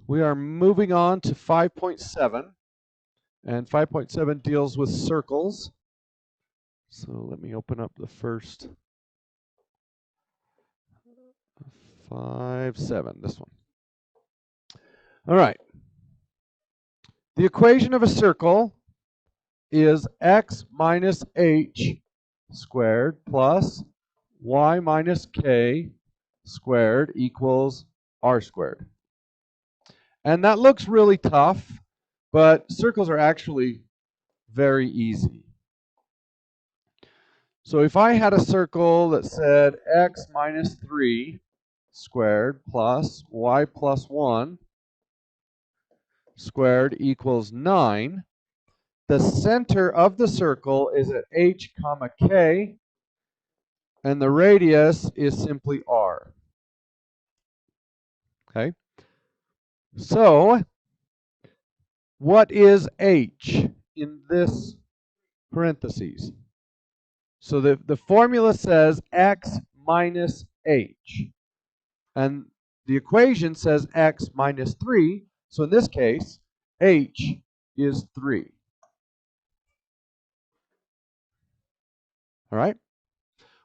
We are moving on to 5.7, and 5.7 deals with circles. So let me open up the first 5.7, this one. All right. The equation of a circle is x minus h squared plus y minus k squared equals r squared. And that looks really tough, but circles are actually very easy. So if I had a circle that said x minus 3 squared plus y plus 1 squared equals 9, the center of the circle is at h comma k, and the radius is simply r. Okay? So, what is h in this parentheses? So the formula says x minus h. And the equation says x minus 3. So in this case, h is 3. All right?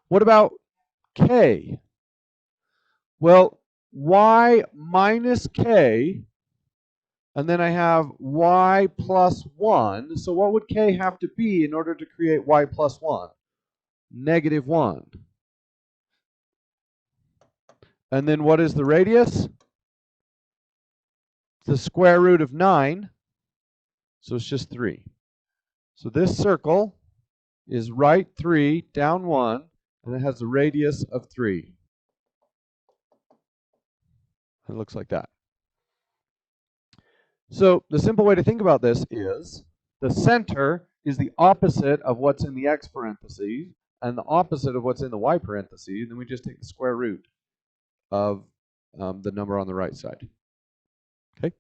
What about k? Well, y minus k, and then I have y plus 1. So what would k have to be in order to create y plus 1? Negative 1. And then what is the radius? The square root of 9. So it's just 3. So this circle is right 3, down 1, and it has a radius of 3. It looks like that. So the simple way to think about this is the center is the opposite of what's in the x parentheses and the opposite of what's in the y parentheses, and then we just take the square root of the number on the right side. Okay?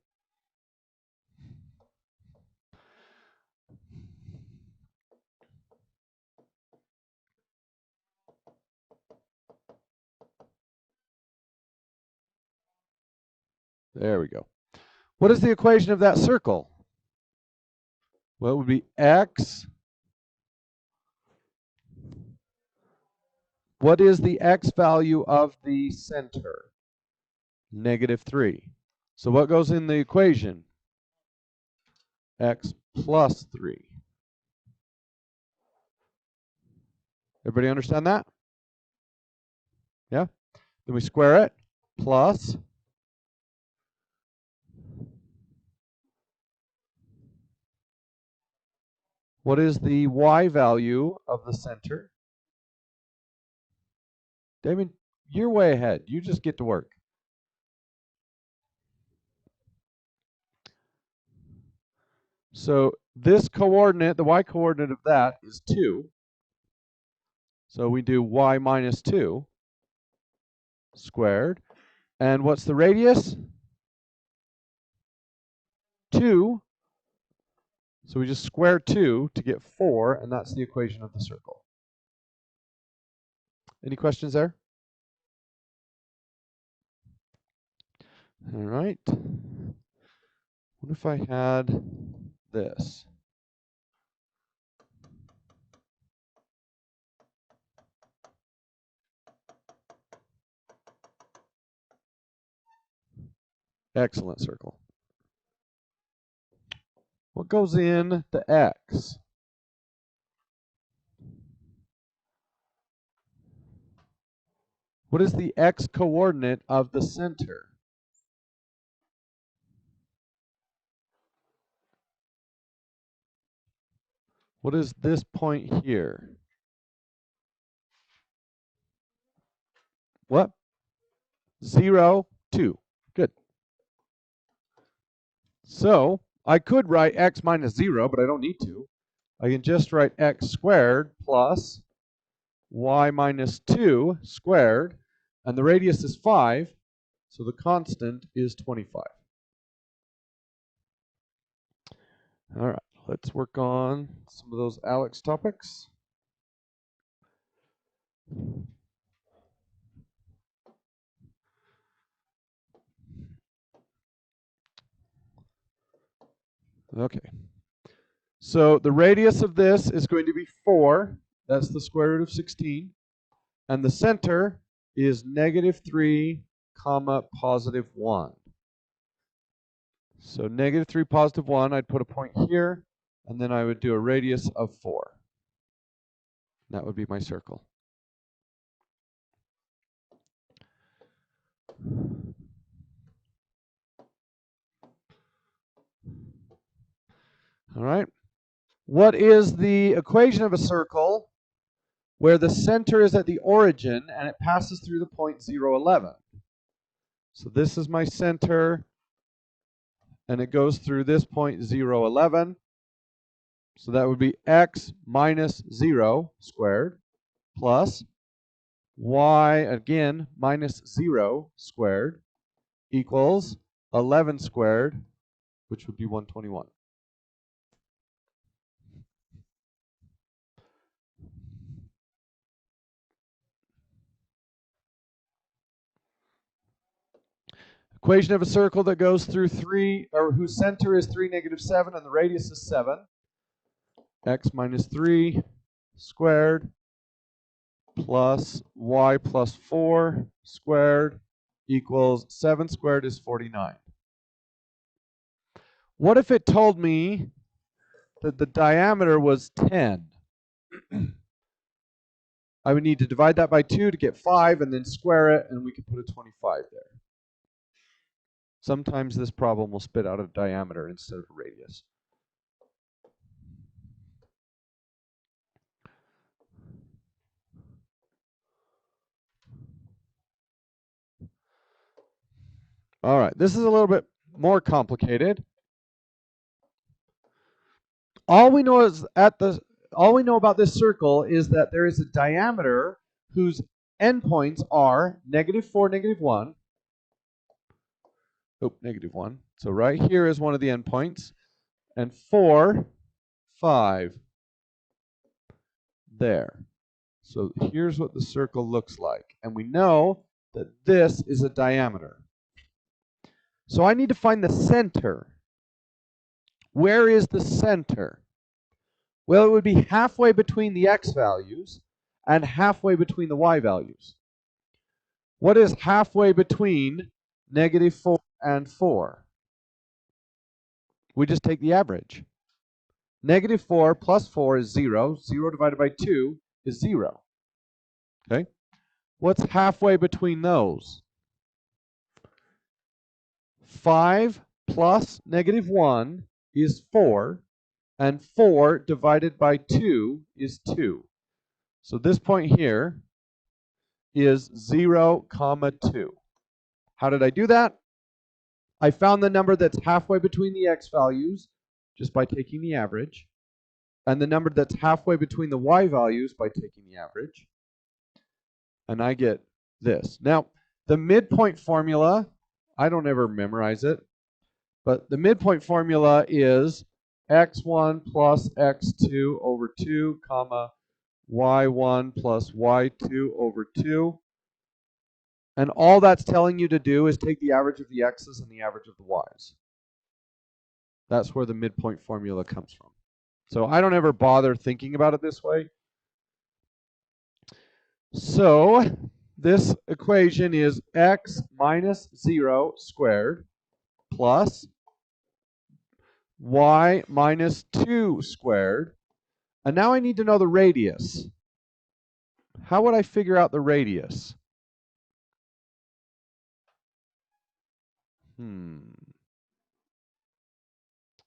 There we go. What is the equation of that circle? Well, it would be x. What is the x value of the center? Negative 3. So what goes in the equation? X plus 3. Everybody understand that? Yeah? Then we square it. Plus. What is the y value of the center? Damon, you're way ahead. You just get to work. So this coordinate, the y coordinate of that is 2. So we do y minus 2 squared. And what's the radius? 2. So we just square 2 to get 4, and that's the equation of the circle. Any questions there? All right. What if I had this? Excellent circle. What goes in the x? What is the x coordinate of the center? What is this point here? What? 0, 2. Good. So I could write x minus 0, but I don't need to. I can just write x squared plus y minus 2 squared, and the radius is 5, so the constant is 25. All right, let's work on some of those ALEKS topics. Okay. So the radius of this is going to be 4. That's the square root of 16. And the center is -3, positive 1. So -3, positive 1, I'd put a point here, and then I would do a radius of 4. That would be my circle. All right. What is the equation of a circle where the center is at the origin and it passes through the point 0, 11? So this is my center, and it goes through this point 0, 11. So that would be x minus 0 squared plus y, again, minus 0 squared equals 11 squared, which would be 121. Equation of a circle that goes through 3, or whose center is 3, -7, and the radius is 7. X minus 3 squared plus y plus 4 squared equals 7 squared is 49. What if it told me that the diameter was 10? I would need to divide that by 2 to get 5 and then square it, and we can put a 25 there. Sometimes this problem will spit out a diameter instead of a radius. All right, this is a little bit more complicated. All we know about this circle is that there is a diameter whose endpoints are -4, -1. Oh, -1. So right here is one of the endpoints, and 4, 5 there. So here's what the circle looks like, and we know that this is a diameter. So I need to find the center. Where is the center? Well, it would be halfway between the x values and halfway between the y values. What is halfway between -4 and 4? We just take the average. -4 plus 4 is 0. 0 divided by 2 is 0. Okay? What's halfway between those? 5 plus -1 is 4, and 4 divided by 2 is 2. So this point here is 0, 2. How did I do that? I found the number that's halfway between the x values just by taking the average, and the number that's halfway between the y values by taking the average, and I get this. Now, the midpoint formula, I don't ever memorize it, but the midpoint formula is x1 plus x2 over 2, comma, y1 plus y2 over 2. And all that's telling you to do is take the average of the x's and the average of the y's. That's where the midpoint formula comes from. So I don't ever bother thinking about it this way. So this equation is x minus 0 squared plus y minus 2 squared. And now I need to know the radius. How would I figure out the radius?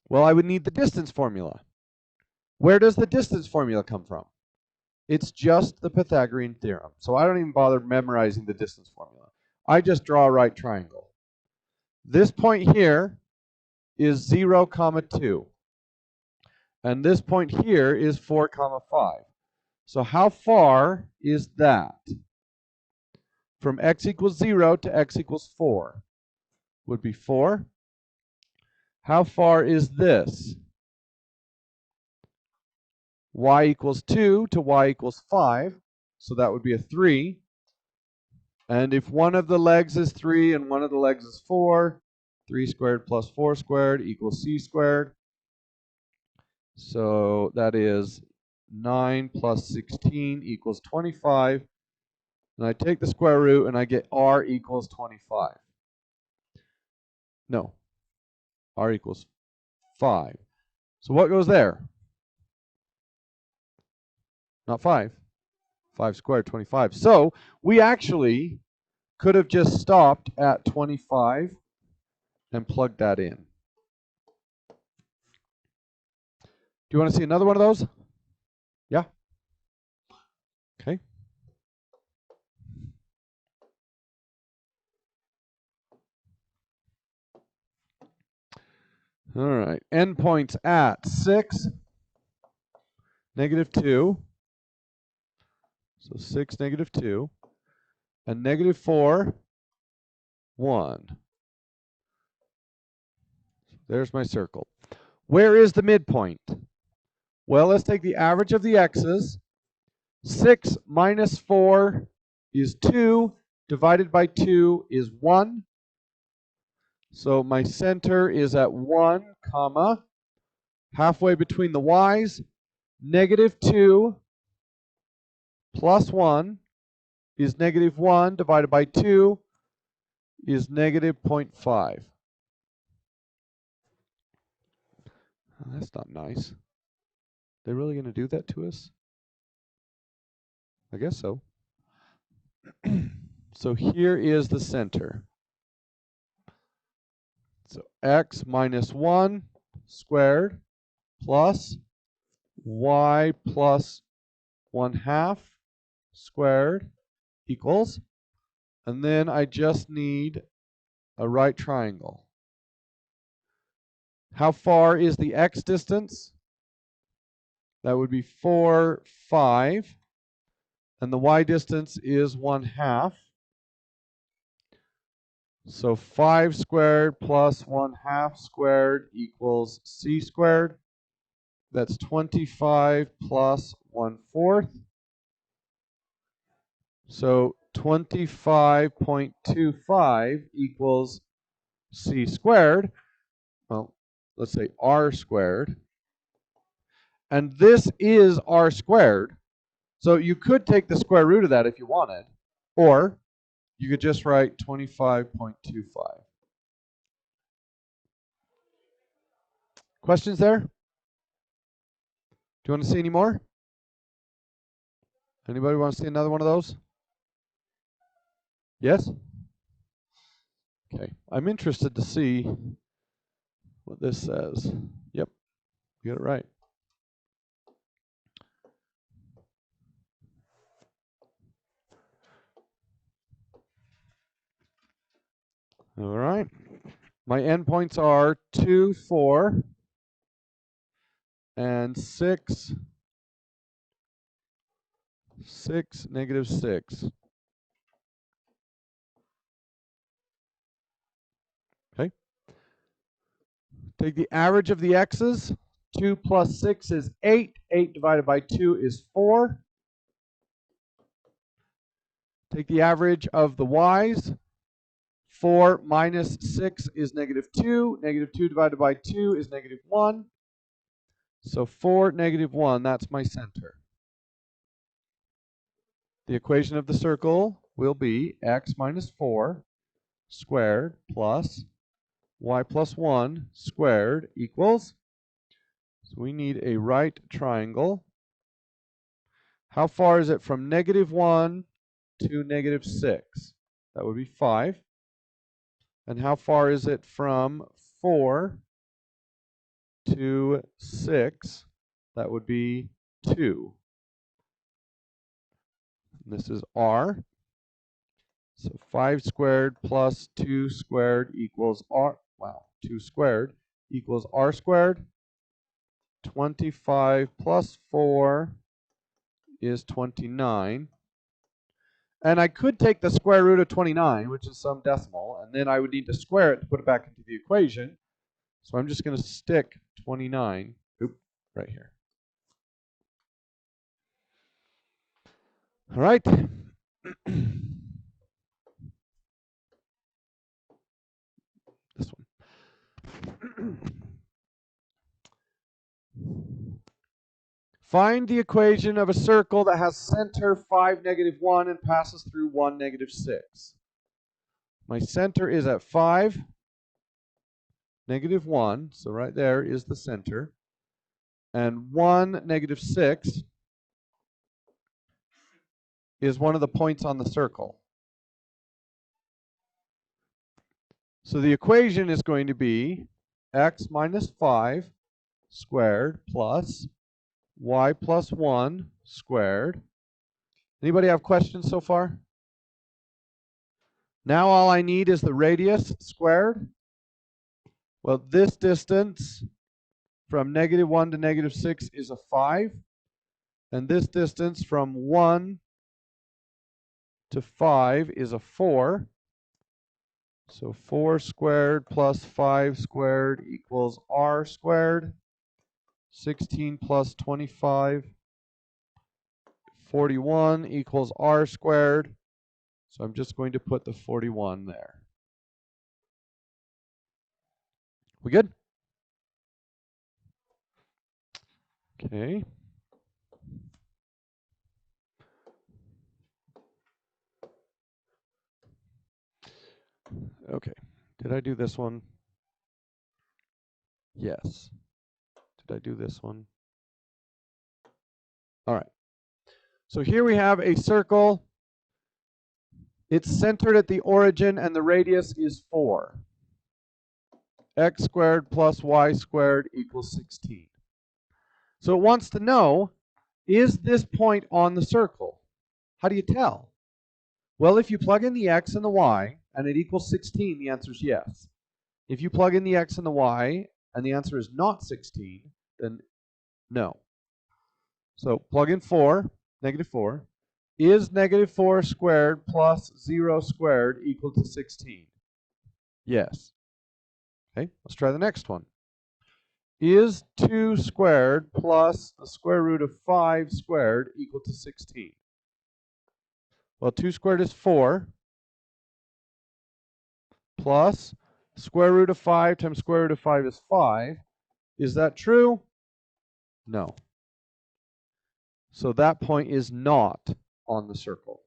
Well, I would need the distance formula. Where does the distance formula come from? It's just the Pythagorean theorem. So I don't even bother memorizing the distance formula. I just draw a right triangle. This point here is 0, 2. And this point here is 4, 5. So how far is that? From x equals 0 to x equals 4 would be 4. How far is this? Y equals 2 to y equals 5. So that would be a 3. And if one of the legs is 3 and one of the legs is 4, 3 squared plus 4 squared equals c squared. So that is 9 plus 16 equals 25. And I take the square root and I get r equals 25. No, r equals 5. So what goes there? Not 5. 5 squared, 25. So we actually could have just stopped at 25 and plugged that in. Do you want to see another one of those? Yeah? Okay. All right. Endpoints at 6, negative 2. So 6, negative 2. And negative 4, 1. There's my circle. Where is the midpoint? Well, let's take the average of the x's. 6 minus 4 is 2. Divided by 2 is 1. So my center is at 1, comma, halfway between the y's. Negative 2 plus 1 is negative 1 divided by 2 is negative 0.5. Oh, that's not nice. They really going to do that to us? I guess so. So here is the center. So x minus 1 squared plus y plus 1/2 squared equals, and then I just need a right triangle. How far is the x distance? That would be 4, 5. And the y distance is 1/2. So 5 squared plus 1/2 squared equals c squared. That's 25 plus 1/4. So 25.25 equals c squared. Well, let's say r squared. And this is r squared. So you could take the square root of that if you wanted, or you could just write 25.25. Questions there? Do you want to see any more? Anybody want to see another one of those? Yes? Okay. I'm interested to see what this says. Yep, you got it right. All right. My endpoints are 2, 4, and 6, 6, negative 6. Okay. Take the average of the x's. 2 plus 6 is 8. 8 divided by 2 is 4. Take the average of the y's. 4 minus 6 is negative 2. Negative 2 divided by 2 is negative 1. So 4, negative 1, that's my center. The equation of the circle will be x minus 4 squared plus y plus 1 squared equals, so we need a right triangle. How far is it from negative 1 to negative 6? That would be 5. And how far is it from 4 to 6? That would be 2. And this is r. So 5 squared plus 2 squared equals r. Wow, 2 squared equals r squared. 25 plus 4 is 29. And I could take the square root of 29, which is some decimal, and then I would need to square it to put it back into the equation. So I'm just going to stick 29 right here. All right. This one. Find the equation of a circle that has center 5, -1 and passes through 1, -6. My center is at 5, -1, so right there is the center. And 1, -6 is one of the points on the circle. So the equation is going to be x minus 5 squared plus y plus 1 squared. Anybody have questions so far? Now all I need is the radius squared. Well, this distance from -1 to -6 is a 5. And this distance from 1 to 5 is a 4. So 4 squared plus 5 squared equals r squared. 16 plus 25, 41 equals r squared. So I'm just going to put the 41 there. We good? Okay. Okay. Did I do this one? Yes. Did I do this one? All right. So here we have a circle. It's centered at the origin and the radius is 4. X squared plus y squared equals 16. So it wants to know, is this point on the circle? How do you tell? Well, if you plug in the x and the y and it equals 16, the answer is yes. If you plug in the x and the y and the answer is not 16, then no. So plug in 4, -4. Is -4 squared plus 0 squared equal to 16? Yes. Okay, let's try the next one. Is 2 squared plus the square root of 5 squared equal to 16? Well, 2 squared is 4 plus square root of 5 times square root of 5 is 5. Is that true? No. So that point is not on the circle.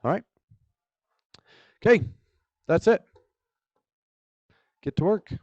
All right. Okay, that's it. Get to work.